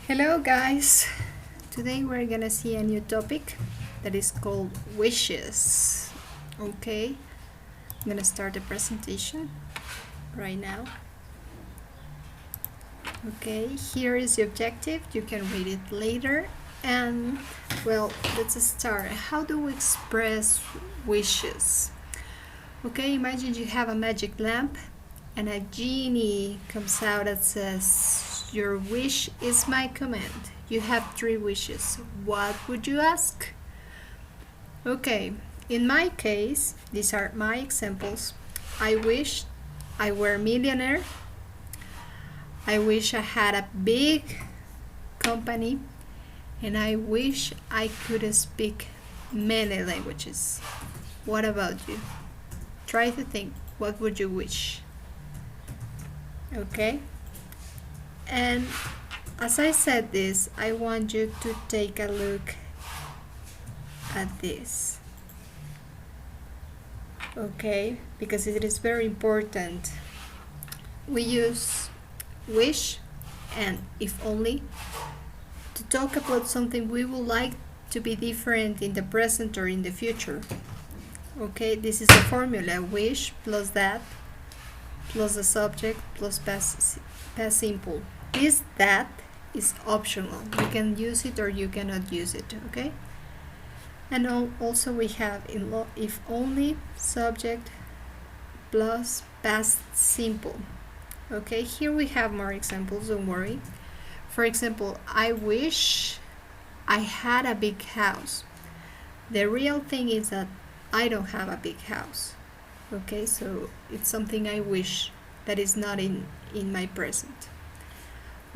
Hello guys, today we're gonna see a new topic that is called wishes. Okay, I'm gonna start the presentation right now. Okay, here is the objective, you can read it later. And well, let's start. How do we express wishes? Okay, imagine you have a magic lamp and a genie comes out that says, "Your wish is my command. You have 3 wishes. What would you ask?" Okay, in my case, these are my examples. I wish I were a millionaire. I wish I had a big company. And I wish I could speak many languages. What about you? Try to think, what would you wish? Okay, and as I said this, I want you to take a look at this, okay, because it is very important. We use wish and if only to talk about something we would like to be different in the present or in the future. Okay, this is the formula: wish plus that plus the subject plus past simple. This that is optional. You can use it or you cannot use it, okay? And also we have if only, subject plus past simple. Okay, here we have more examples, don't worry. For example, I wish I had a big house. The real thing is that I don't have a big house. Okay, so it's something I wish that is not in my present.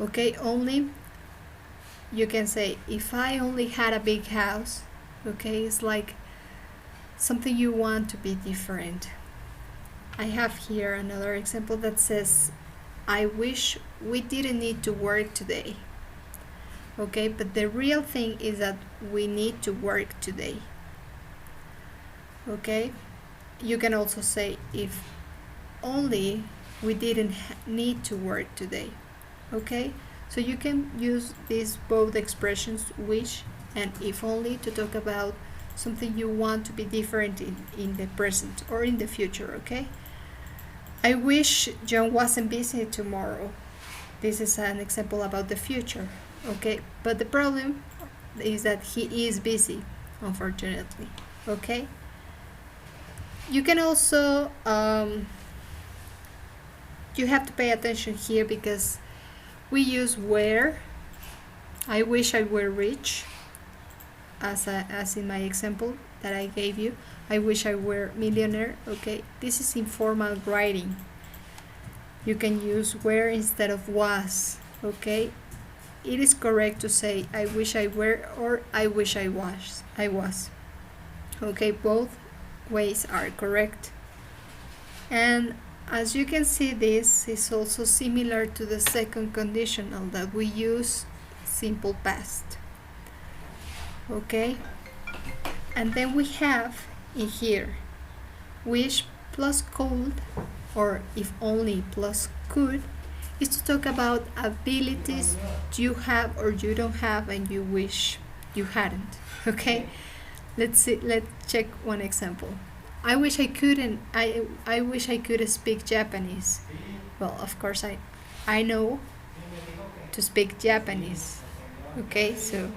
Okay, only, you can say if I only had a big house. Okay, it's like something you want to be different. I have here another example that says, I wish we didn't need to work today. Okay, but the real thing is that we need to work today. Okay, you can also say if only we didn't need to work today. Okay, so you can use these both expressions, wish and if only, to talk about something you want to be different in the present or in the future. Okay, I wish John wasn't busy tomorrow. This is an example about the future. Okay, but the problem is that he is busy, unfortunately. Okay, you can also you have to pay attention here because we use were. I wish I were rich, as in my example that I gave you. I wish I were millionaire. Okay, this is informal writing. You can use were instead of was. Okay, it is correct to say I wish I were or I wish I was. Okay, both ways are correct. And as you can see, this is also similar to the second conditional that we use simple past. Okay, and then we have in here wish plus could, or if only plus could, is to talk about abilities you have or you don't have and you wish you hadn't. Okay, let's check one example. I wish I couldn't. I wish I could speak Japanese. Well, of course I know to speak Japanese. Okay, so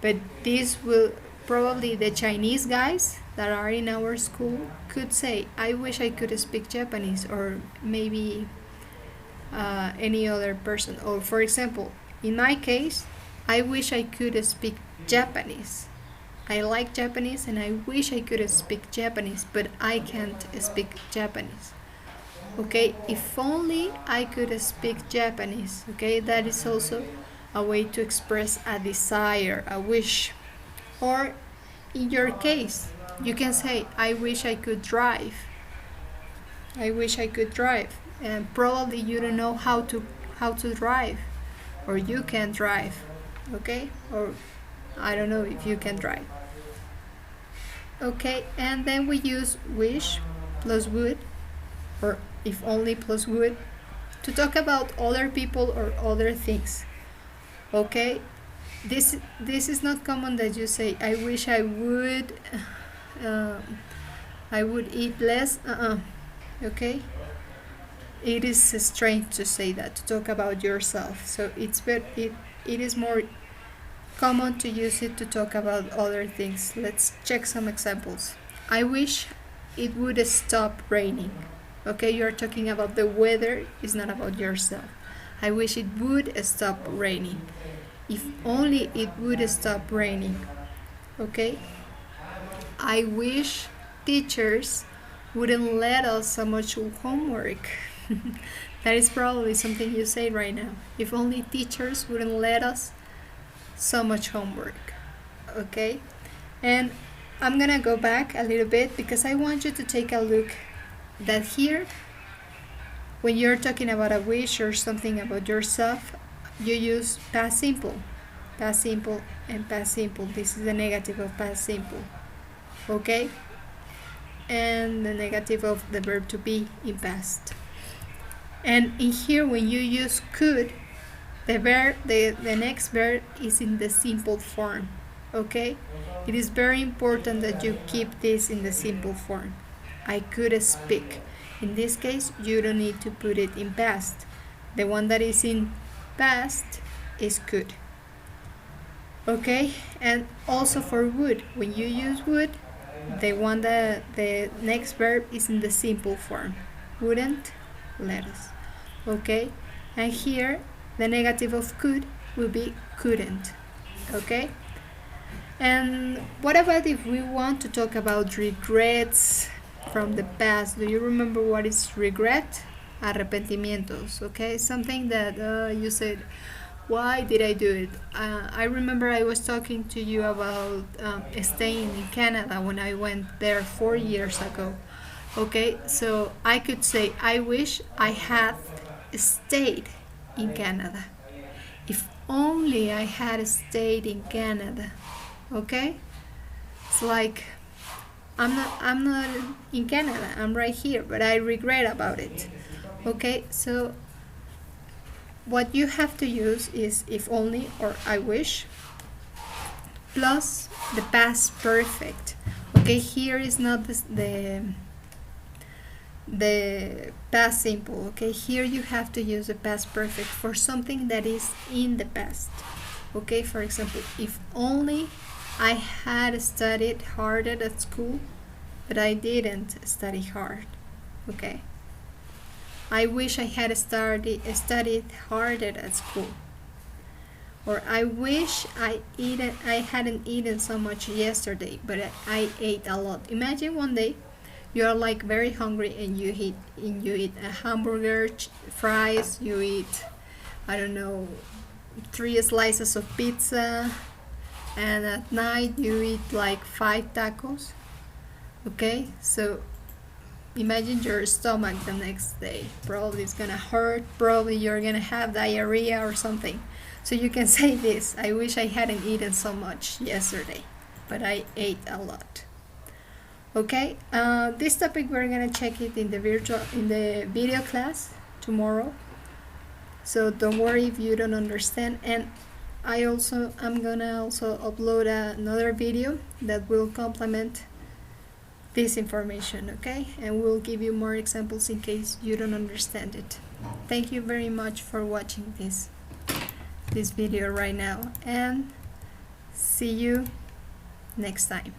but this will probably, the Chinese guys that are in our school could say, I wish I could speak Japanese, or maybe any other person. Or for example, in my case, I wish I could speak Japanese. I like Japanese and I wish I could speak Japanese, but I can't speak Japanese. Okay, if only I could speak Japanese. Okay, that is also a way to express a desire, a wish. Or in your case, you can say, I wish I could drive. I wish I could drive. And probably you don't know how to drive, or you can drive. Okay, or I don't know if you can drive. Okay, and then we use wish plus would, or if only plus would, to talk about other people or other things. Okay, this is not common that you say I wish uh, I would eat less. Okay, it is strange to say that, to talk about yourself. So it is more common to use it to talk about other things. Let's check some examples. I wish it would stop raining. Okay, you're talking about the weather, it's not about yourself. I wish it would stop raining. If only it would stop raining. Okay, I wish teachers wouldn't let us so much homework. That is probably something you say right now. If only teachers wouldn't let us so much homework. Okay, and I'm gonna go back a little bit because I want you to take a look that here, when you're talking about a wish or something about yourself, you use past simple, and past simple. This is the negative of past simple. Okay, and the negative of the verb to be in past. And in here, when you use could, the next verb is in the simple form. Okay, it is very important that you keep this in the simple form. I could speak. In this case, you don't need to put it in past. The one that is in past is could. Okay, and also for would, when you use would, the next verb is in the simple form. Wouldn't, let us. Okay, and here the negative of could will be couldn't. Okay, and what about if we want to talk about regrets from the past? Do you remember what is regret? Arrepentimientos. Okay, something that you said, why did I do it? I remember I was talking to you about staying in Canada when I went there 4 years ago. Okay, so I could say I wish I had stayed in Canada. If only I had stayed in Canada. Okay, it's like I'm not in Canada. I'm right here, but I regret about it. Okay, so what you have to use is if only or I wish plus the past perfect. Okay, here is not the past simple. Okay, here you have to use the past perfect for something that is in the past. Okay, for example, if only I had studied harder at school, but I didn't study hard. Okay, I wish I had studied harder at school. Or I wish I hadn't eaten so much yesterday, but I ate a lot. Imagine one day you are like very hungry and you eat a hamburger, fries, you eat, I don't know, 3 slices of pizza, and at night you eat like 5 tacos. Okay, so imagine your stomach the next day. Probably it's gonna hurt, probably you're gonna have diarrhea or something. So you can say this: I wish I hadn't eaten so much yesterday, but I ate a lot. Okay, this topic we're gonna check it in the video class tomorrow. So don't worry if you don't understand. And I'm gonna also upload another video that will complement this information, okay? And we'll give you more examples in case you don't understand it. Thank you very much for watching this video right now, and see you next time.